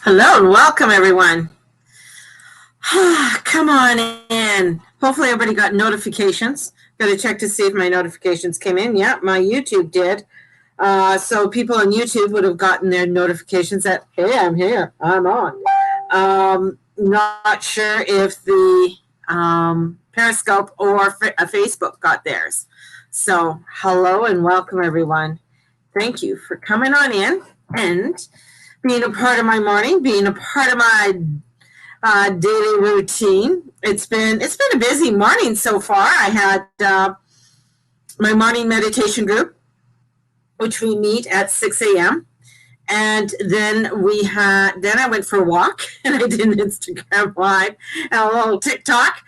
Hello and welcome, everyone. Come on in. Hopefully everybody got notifications. Got to check to see if my notifications came in. Yeah, my YouTube did. So people on YouTube would have gotten their notifications that, hey, I'm here, I'm on. Not sure if the Periscope or Facebook got theirs. So hello and welcome, everyone. Thank you for coming on in and being a part of my morning, being a part of my daily routine. It's been a busy morning so far. I had my morning meditation group, which we meet at 6 a.m. And then I went for a walk and I did an Instagram live and a little TikTok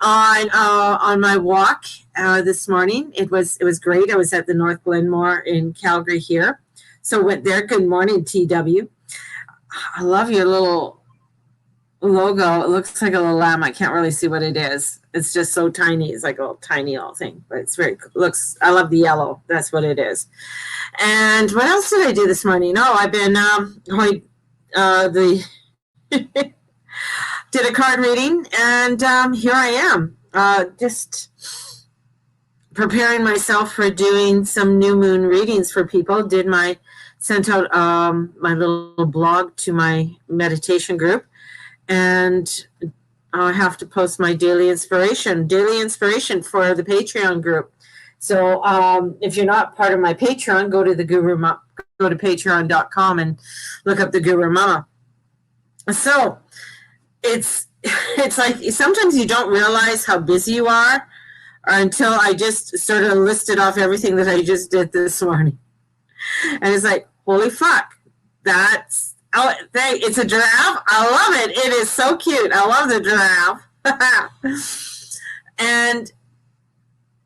on my walk this morning. It was great. I was at the North Glenmore in Calgary here. So went there. Good morning, TW. I love your little logo. It looks like a little lamb. I can't really see what it is. It's just so tiny. It's like a little tiny little thing, but it's very looks. I love the yellow. That's what it is. And what else did I do this morning? Oh, I've been did a card reading, and here I am, just preparing myself for doing some new moon readings for people. Sent out my little blog to my meditation group, and I have to post my daily inspiration for the Patreon group. So if you're not part of my Patreon, go to patreon.com and look up the Guru Mama. So it's like sometimes you don't realize how busy you are until I just sort of listed off everything that I just did this morning. And it's like, holy fuck, it's a giraffe. I love it. It is so cute. I love the giraffe. And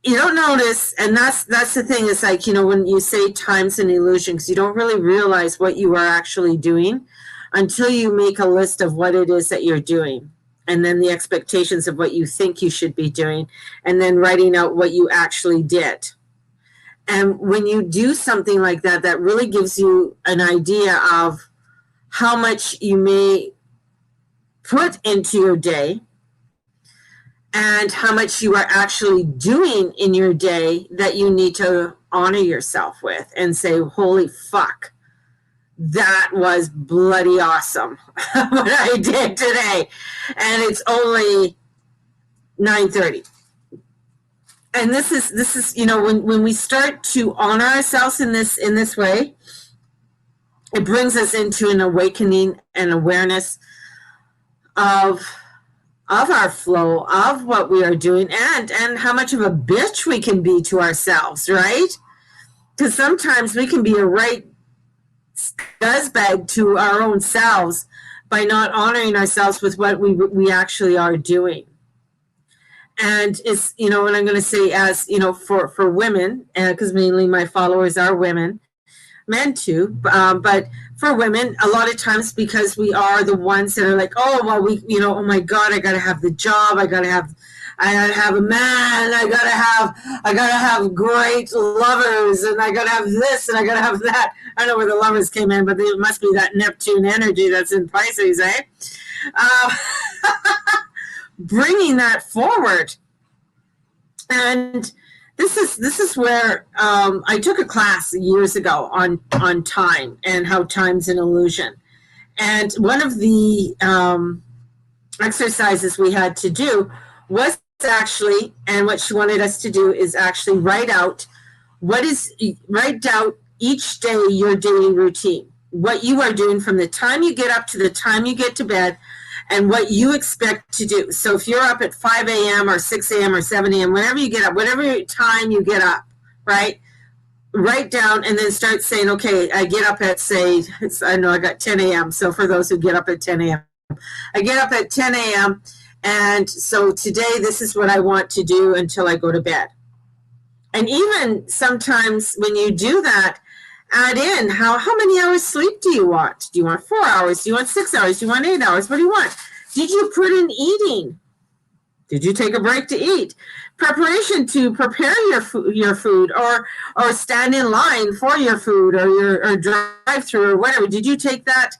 you don't notice, and that's the thing. It's like, when you say time's an illusion, because you don't really realize what you are actually doing until you make a list of what it is that you're doing, and then the expectations of what you think you should be doing, and then writing out what you actually did. And when you do something like that, that really gives you an idea of how much you may put into your day and how much you are actually doing in your day that you need to honor yourself with and say, holy fuck, that was bloody awesome what I did today. And it's only 9:30. And this is when we start to honor ourselves in this way, it brings us into an awakening and awareness of our flow, of what we are doing, and how much of a bitch we can be to ourselves, right? Because sometimes we can be a right scuzzbag to our own selves by not honoring ourselves with what we actually are doing. And it's, and I'm going to say as, for women, because mainly my followers are women, men too, but for women, a lot of times because we are the ones that are like, oh, well, oh my God, I got to have the job. I got to have a man. I got to have great lovers, and I got to have this, and I got to have that. I don't know where the lovers came in, but it must be that Neptune energy that's in Pisces, eh? Bringing that forward. And this is where I took a class years ago on time and how time's an illusion. And one of the exercises we had to do was actually, and what she wanted us to do is actually write down each day your daily routine, what you are doing from the time you get up to the time you get to bed, and what you expect to do. So if you're up at 5 a.m. or 6 a.m. or 7 a.m., whenever you get up, whatever time you get up, right, write down and then start saying, okay, I get up at, say, I got 10 a.m. So for those who get up at 10 a.m., I get up at 10 a.m. And so today this is what I want to do until I go to bed. And even sometimes when you do that, add in how many hours sleep do you want? Do you want 4 hours? Do you want 6 hours? Do you want 8 hours? What do you want? Did you put in eating? Did you take a break to eat? Preparation to prepare your food, or stand in line for your food, or drive through, or whatever. Did you take that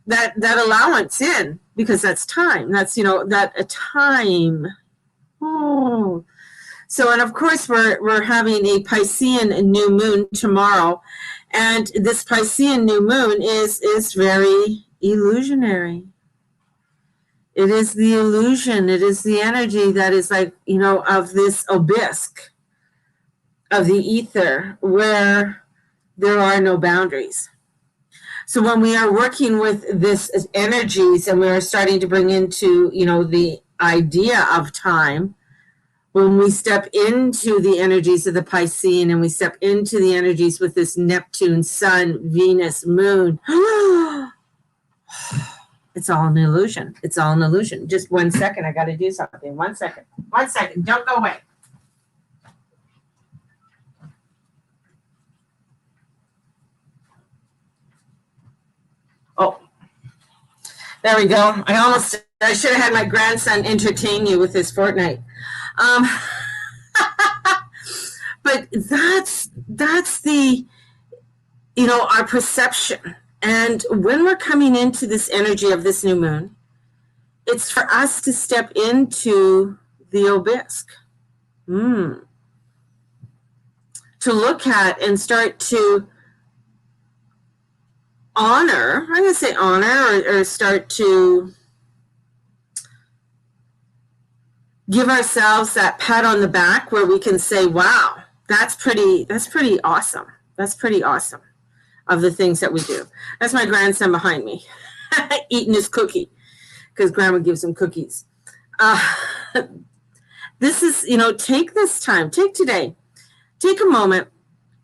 that allowance in, because that's time. That's, that a time. Oh. So, and of course, we're having a Piscean new moon tomorrow, and this Piscean new moon is very illusionary. It is the illusion. It is the energy that is like, of this obisque of the ether where there are no boundaries. So when we are working with this energies and we are starting to bring into, the idea of time, when we step into the energies of the Piscean and we step into the energies with this Neptune, Sun, Venus, Moon, it's all an illusion. It's all an illusion. Just 1 second. I got to do something. 1 second. 1 second. Don't go away. Oh, there we go. I should have had my grandson entertain you with this Fortnite. But that's the, our perception. And when we're coming into this energy of this new moon, it's for us to step into the obisque. To look at and start to honor, I'm going to say honor, or start to give ourselves that pat on the back where we can say, wow, that's pretty awesome. That's pretty awesome of the things that we do. That's my grandson behind me eating his cookie because grandma gives him cookies. This is, take this time, take today, take a moment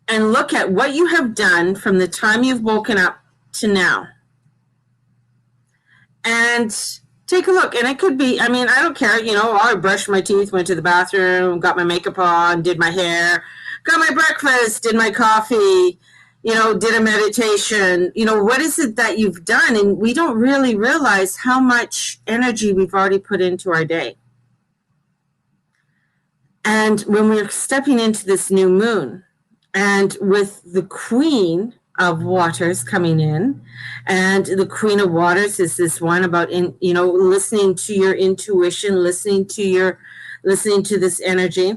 and look at what you have done from the time you've woken up to now. And take a look. And it could be, I don't care, I brushed my teeth, went to the bathroom, got my makeup on, did my hair, got my breakfast, did my coffee, did a meditation. What is it that you've done? And we don't really realize how much energy we've already put into our day. And when we're stepping into this new moon, and with the Queen of Waters coming in, and the Queen of Waters is this one about listening to your intuition, listening to this energy,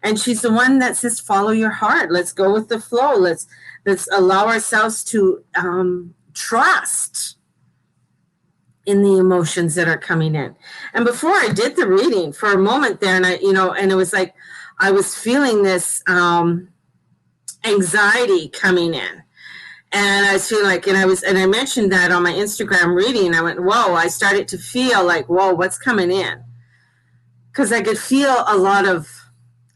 and she's the one that says follow your heart. Let's go with the flow. Let's allow ourselves to trust in the emotions that are coming in. And before I did the reading, for a moment there, and and it was like I was feeling this anxiety coming in. And I was feeling like, and I mentioned that on my Instagram reading. I went, whoa, I started to feel like, whoa, what's coming in? Because I could feel a lot of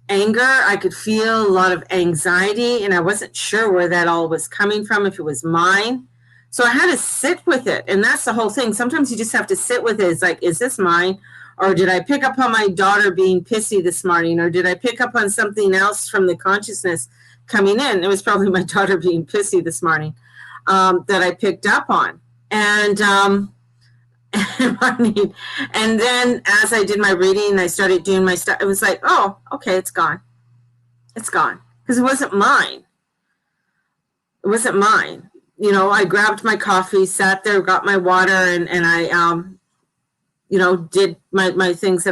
anger. I could feel a lot of anxiety, and I wasn't sure where that all was coming from, if it was mine. So I had to sit with it. And that's the whole thing. Sometimes you just have to sit with it. It's like, is this mine? Or did I pick up on my daughter being pissy this morning? Or did I pick up on something else from the consciousness coming in? It was probably my daughter being pissy this morning that I picked up on. And and then as I did my reading, I started doing my stuff. It was like, oh, okay, it's gone. It's gone. Because it wasn't mine. It wasn't mine. I grabbed my coffee, sat there, got my water, and I, did my little things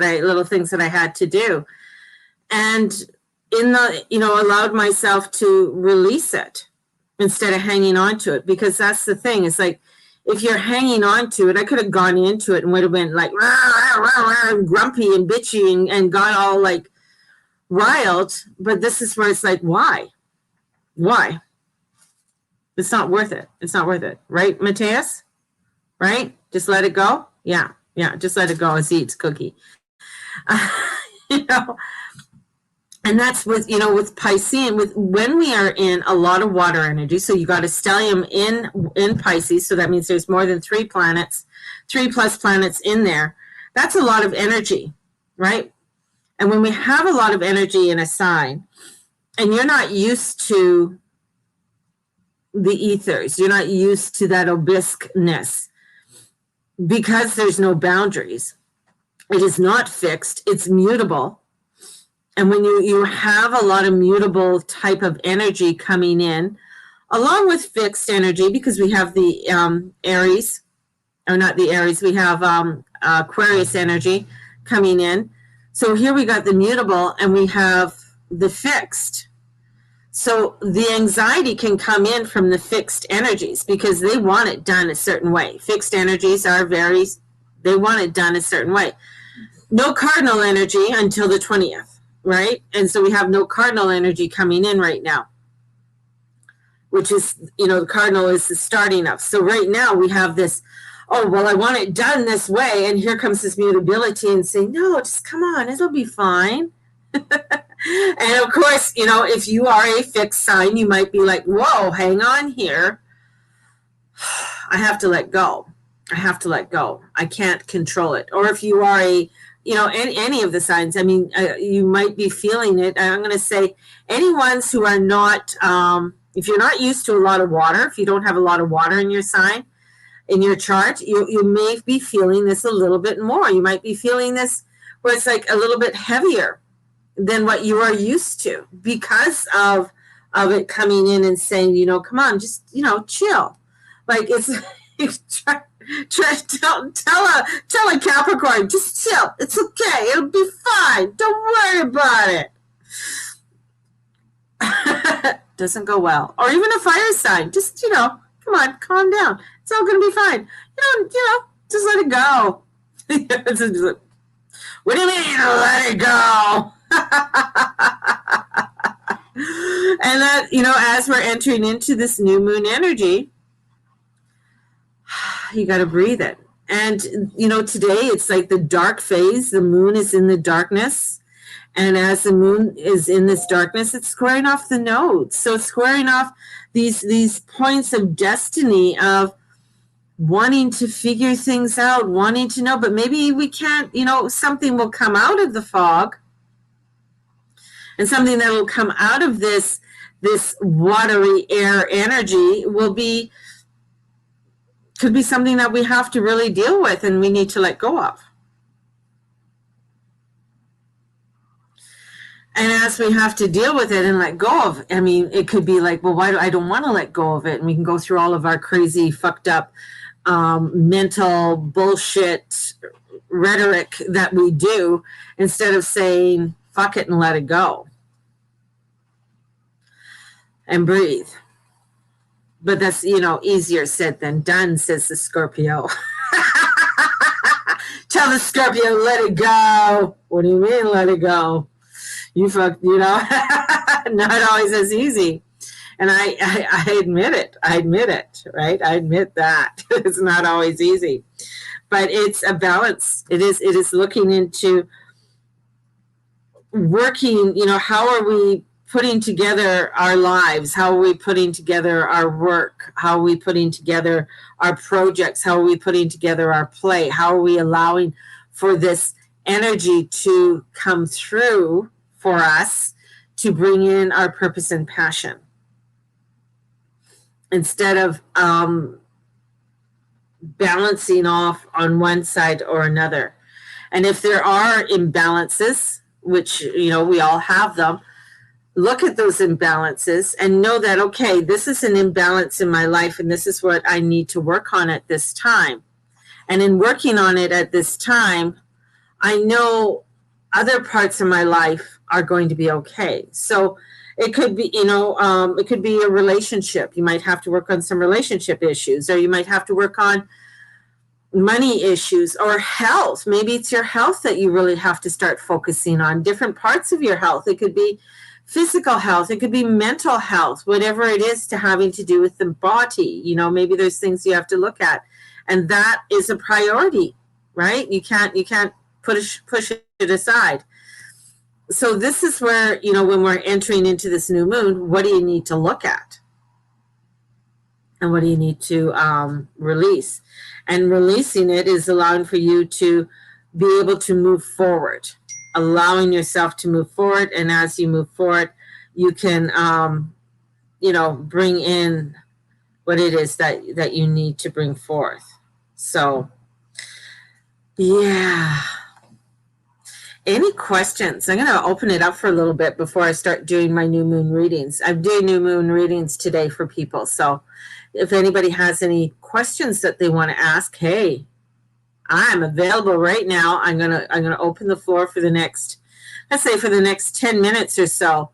that I had to do. And allowed myself to release it instead of hanging on to it, because that's the thing. It's like, if you're hanging on to it, I could have gone into it and would have been like, rah, rah, rah, rah, and grumpy and bitchy and got all like riled. But this is where it's like, why? Why? It's not worth it. It's not worth it. Right, Mateus? Right? Just let it go? Yeah. Just let it go as he eats cookie. And that's with Piscean, when we are in a lot of water energy. So you got a stellium in Pisces. So that means there's more than 3 plus planets in there. That's a lot of energy, right? And when we have a lot of energy in a sign, and you're not used to the ethers, you're not used to that obisqueness, because there's no boundaries. It is not fixed. It's mutable. And when you have a lot of mutable type of energy coming in, along with fixed energy, because we have the Aries, or not the Aries, we have Aquarius energy coming in. So here we got the mutable and we have the fixed. So the anxiety can come in from the fixed energies because they want it done a certain way. Fixed energies are they want it done a certain way. No cardinal energy until the 20th, right? And so we have no cardinal energy coming in right now, which is, the cardinal is the starting of. So right now we have this, oh, well, I want it done this way. And here comes this mutability and saying, no, just come on, it'll be fine. And of course, if you are a fixed sign, you might be like, whoa, hang on here. I have to let go. I can't control it. Or if you are any of the signs, you might be feeling it. I'm going to say any ones who are not, if you're not used to a lot of water, if you don't have a lot of water in your sign, in your chart, you may be feeling this a little bit more. You might be feeling this where it's like a little bit heavier than what you are used to because of it coming in and saying, come on, just, chill. Like it's tell a Capricorn, just chill. It's okay. It'll be fine. Don't worry about it. Doesn't go well. Or even a fire sign. Just, come on, calm down. It's all going to be fine. Just let it go. What do you mean, let it go? And that, as we're entering into this new moon energy, you got to breathe it. And, today it's like the dark phase. The moon is in the darkness. And as the moon is in this darkness, it's squaring off the nodes. So it's squaring off these points of destiny of wanting to figure things out, wanting to know, but maybe we can't, something will come out of the fog. And something that will come out of this watery air energy could be something that we have to really deal with and we need to let go of. And as we have to deal with it and let go of, it could be like, well, I don't want to let go of it. And we can go through all of our crazy, fucked up, mental bullshit rhetoric that we do instead of saying, fuck it and let it go. And breathe. But that's, easier said than done, says the Scorpio. Tell the Scorpio, let it go. What do you mean, let it go? Not always as easy. And I admit it. Right? I admit that. It's not always easy. But it's a balance. It is looking into working, how are we putting together our lives? How are we putting together our work? How are we putting together our projects? How are we putting together our play? How are we allowing for this energy to come through for us to bring in our purpose and passion? Instead of balancing off on one side or another. And if there are imbalances, which, we all have them, look at those imbalances and know that, okay, this is an imbalance in my life and this is what I need to work on at this time. And in working on it at this time, I know other parts of my life are going to be okay. So it could be, it could be a relationship. You might have to work on some relationship issues, or you might have to work on money issues or health. Maybe it's your health that you really have to start focusing on, different parts of your health. It could be physical health. It could be mental health, whatever it is to having to do with the body. Maybe there's things you have to look at, and that is a priority, right? You can't push it aside. So this is where, when we're entering into this new moon, what do you need to look at? And what do you need to release? And releasing it is allowing for you to be able to move forward, allowing yourself to move forward. And as you move forward, you can, bring in what it is that you need to bring forth. So, yeah. Any questions? I'm going to open it up for a little bit before I start doing my new moon readings. I'm doing new moon readings today for people. So if anybody has any questions that they want to ask, hey, I'm available right now. I'm gonna open the floor for the next, let's say for the next 10 minutes or so.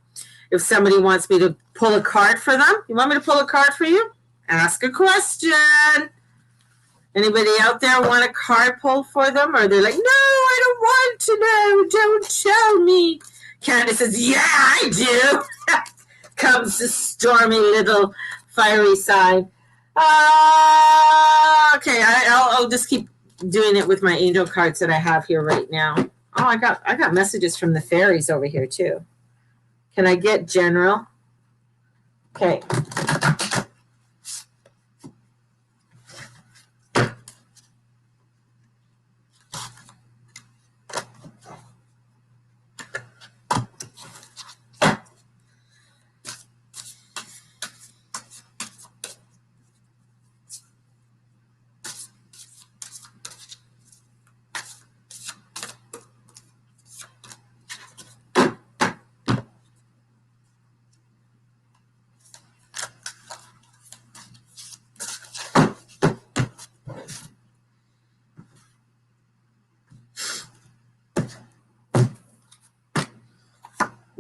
If somebody wants me to pull a card for them, you want me to pull a card for you? Ask a question. Anybody out there want a card pulled for them? Or they're like, no, I don't want to know. Don't tell me. Candace says, yeah, I do. Comes the stormy little fiery side. Okay, I'll just keep doing it with my angel cards that I have here right now. Oh, I got messages from the fairies over here too. Can I get general? Okay.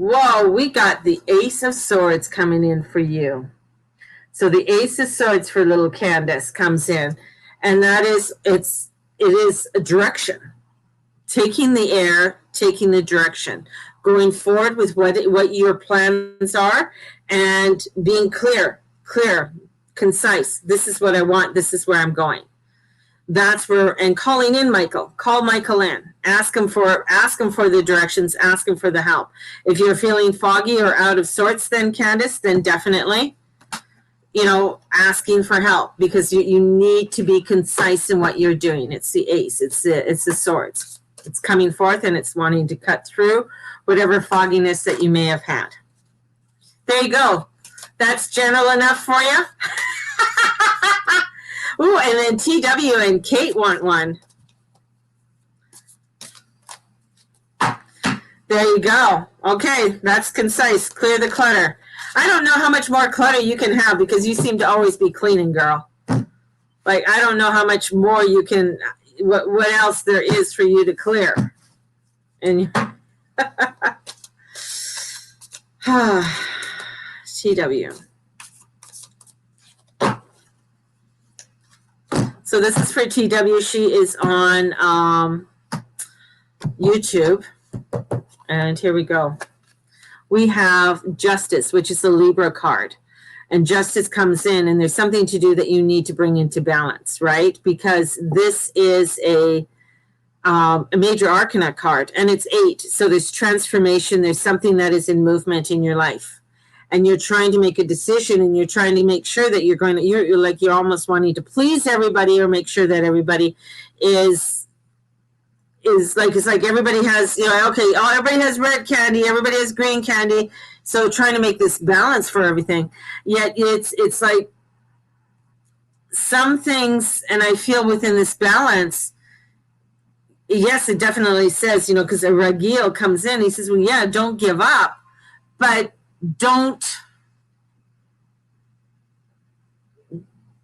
Whoa, we got the Ace of Swords coming in for you. So the Ace of Swords for little Candace comes in, and that is it is a direction. Taking the air, taking the direction, going forward with what your plans are, and being clear, concise. This is what I want. This is where I'm going. That's where, and calling in Michael. Call Michael in. Ask him for the directions. Ask him for the help. If you're feeling foggy or out of sorts, then Candace, then definitely, asking for help, because you need to be concise in what you're doing. It's the Ace. It's the swords. It's coming forth, and it's wanting to cut through whatever fogginess that you may have had. There you go. That's general enough for you. Ooh, and then TW and Kate want one. There you go. Okay, that's concise. Clear the clutter. I don't know how much more clutter you can have, because you seem to always be cleaning, girl. Like, I don't know how much more you can, what else there is for you to clear. And TW. So this is for TW. She is on YouTube. And here we go. We have Justice, which is the Libra card. And Justice comes in, and there's something to do that you need to bring into balance, right? Because this is a major arcana card, and it's 8. So there's transformation. There's something that is in movement in your life. And you're trying to make a decision, and you're trying to make sure that you're almost wanting to please everybody, or make sure that everybody is like, it's like everybody has, everybody has red candy, everybody has green candy. So trying to make this balance for everything. Yet it's like some things, and I feel within this balance, yes, it definitely says, because Ragil comes in, he says, well, yeah, don't give up, but don't,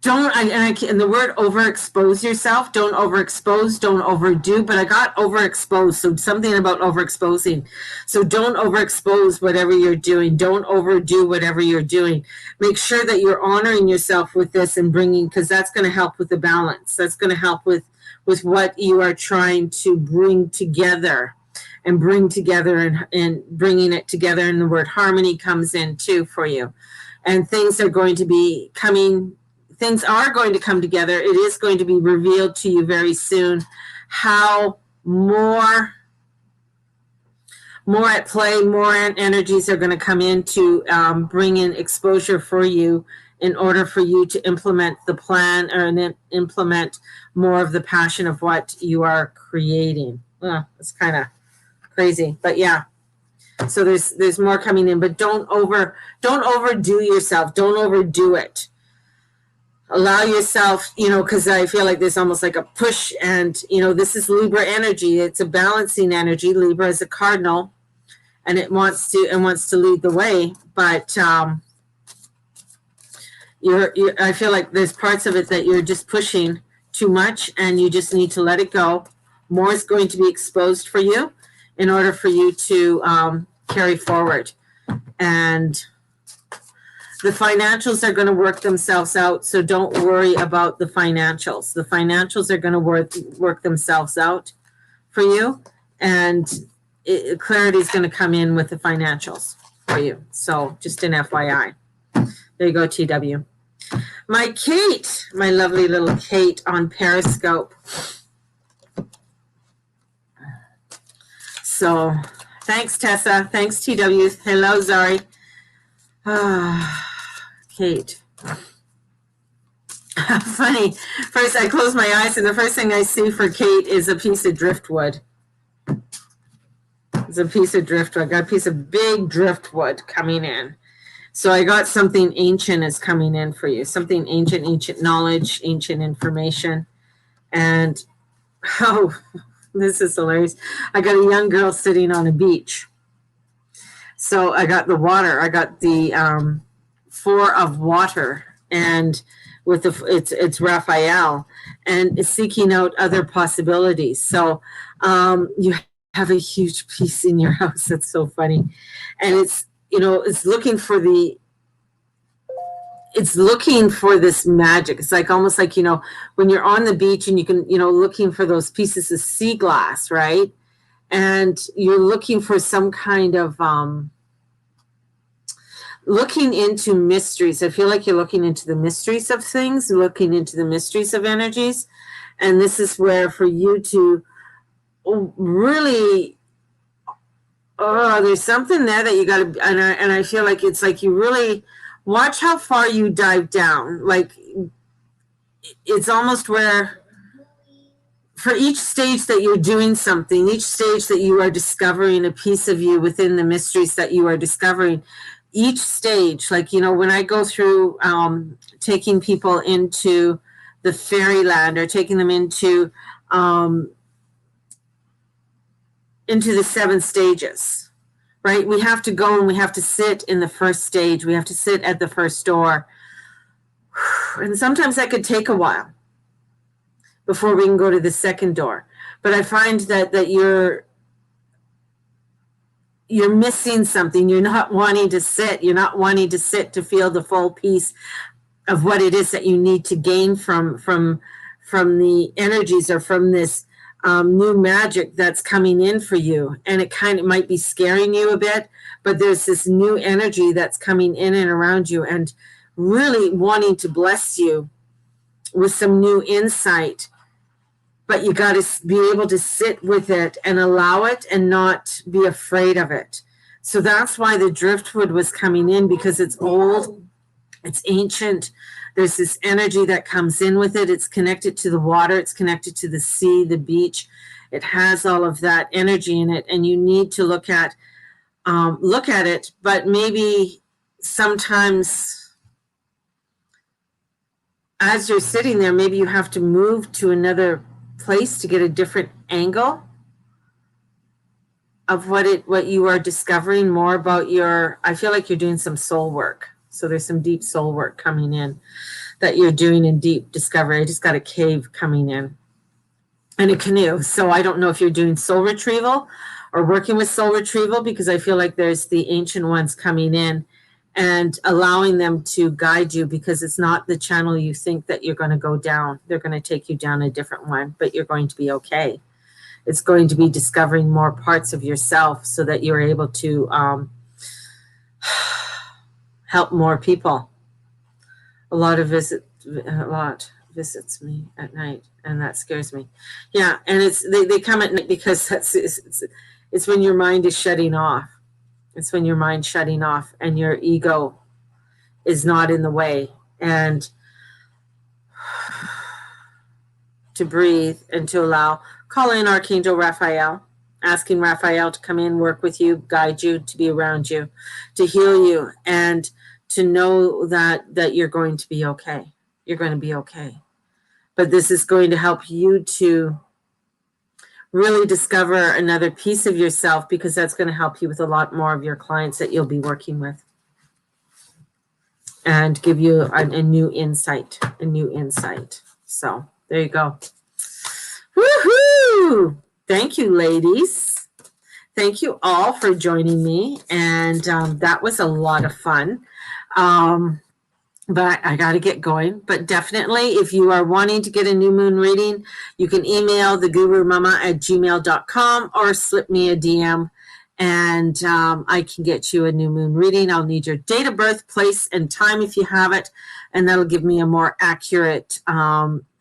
and the word overexpose yourself. Don't overexpose, don't overdo, but I got overexposed. So something about overexposing. So don't overexpose whatever you're doing. Don't overdo whatever you're doing. Make sure that you're honoring yourself with this and bringing, because that's going to help with the balance. That's going to help with what you are trying to bring together. And bring together, and bringing it together, and the word harmony comes in too for you. And things are going to come together. It is going to be revealed to you very soon how more at play, more energies are going to come in to bring in exposure for you, in order for you to implement the plan, or implement more of the passion of what you are creating. It's kind of crazy, but yeah. So there's more coming in, but don't overdo yourself. Don't overdo it. Allow yourself, because I feel like there's almost like a push, and this is Libra energy. It's a balancing energy. Libra is a cardinal, and it wants to lead the way, but I feel like there's parts of it that you're just pushing too much, and you just need to let it go. More is going to be exposed for you in order for you to carry forward. And the financials are going to work themselves out, so don't worry about the financials. The financials are going to work themselves out for you, and clarity is going to come in with the financials for you. So just an FYI. There you go, TW. My Kate, my lovely little Kate on Periscope. So thanks, Tessa. Thanks, TW. Hello, Zari. Kate. Funny. First, I close my eyes, and the first thing I see for Kate is a piece of driftwood. It's a piece of driftwood. I got a piece of big driftwood coming in. So I got something ancient is coming in for you. Something ancient, ancient knowledge, ancient information. And, oh, this is hilarious. I got a young girl sitting on a beach. So I got the water. I got the 4 of water, and with it's Raphael, and it's seeking out other possibilities. So you have a huge piece in your house. That's so funny, and it's looking for this magic. It's like almost like when you're on the beach and you can looking for those pieces of sea glass, right? And you're looking for some kind of looking into mysteries. I feel like you're looking into the mysteries of things, looking into the mysteries of energies. And this is where for you to really, there's something there that you got to, and I feel like it's like you really watch how far you dive down. Like it's almost where for each stage that you're doing something, each stage that you are discovering a piece of you within the mysteries that you are discovering, each stage, like, when I go through taking people into the fairyland or taking them into the 7 stages, right? We have to go and we have to sit in the first stage. We have to sit at the first door. And sometimes that could take a while before we can go to the second door. But I find that you're missing something. You're not wanting to sit. You're not wanting to sit to feel the full piece of what it is that you need to gain from the energies or from this new magic that's coming in for you. And it kind of might be scaring you a bit, but there's this new energy that's coming in and around you and really wanting to bless you with some new insight. But you got to be able to sit with it and allow it and not be afraid of it. So that's why the driftwood was coming in, because it's old, it's ancient. There's this energy that comes in with it. It's connected to the water. It's connected to the sea, the beach. It has all of that energy in it. And you need to look at it. But maybe sometimes as you're sitting there, maybe you have to move to another place to get a different angle of what you are discovering more about I feel like you're doing some soul work. So there's some deep soul work coming in that you're doing in deep discovery. I just got a cave coming in and a canoe. So I don't know if you're doing soul retrieval or working with soul retrieval, because I feel like there's the ancient ones coming in and allowing them to guide you, because it's not the channel you think that you're going to go down. They're going to take you down a different one, but you're going to be okay. It's going to be discovering more parts of yourself so that you're able to help more people. A lot visits me at night, and that scares me. Yeah, and they come at night because it's when your mind is shutting off. It's when your mind's shutting off and your ego is not in the way. And to breathe and to allow, call in Archangel Raphael, asking Raphael to come in, work with you, guide you, to be around you, to heal you, and to know that you're going to be okay. You're going to be okay. But this is going to help you to really discover another piece of yourself, because that's going to help you with a lot more of your clients that you'll be working with. and give you a new insight, So there you go. Woohoo! Thank you, ladies. Thank you all for joining me. And that was a lot of fun. But I got to get going. But definitely, if you are wanting to get a new moon reading, you can email thegurumama@gmail.com or slip me a DM, and I can get you a new moon reading. I'll need your date of birth, place, and time if you have it, and that'll give me a more accurate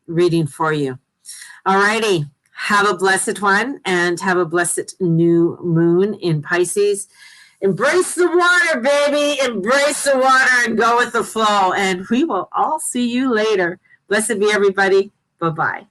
reading for you. All righty. Have a blessed one, and have a blessed new moon in Pisces. Embrace the water, baby. Embrace the water and go with the flow. And we will all see you later. Blessed be everybody. Bye-bye.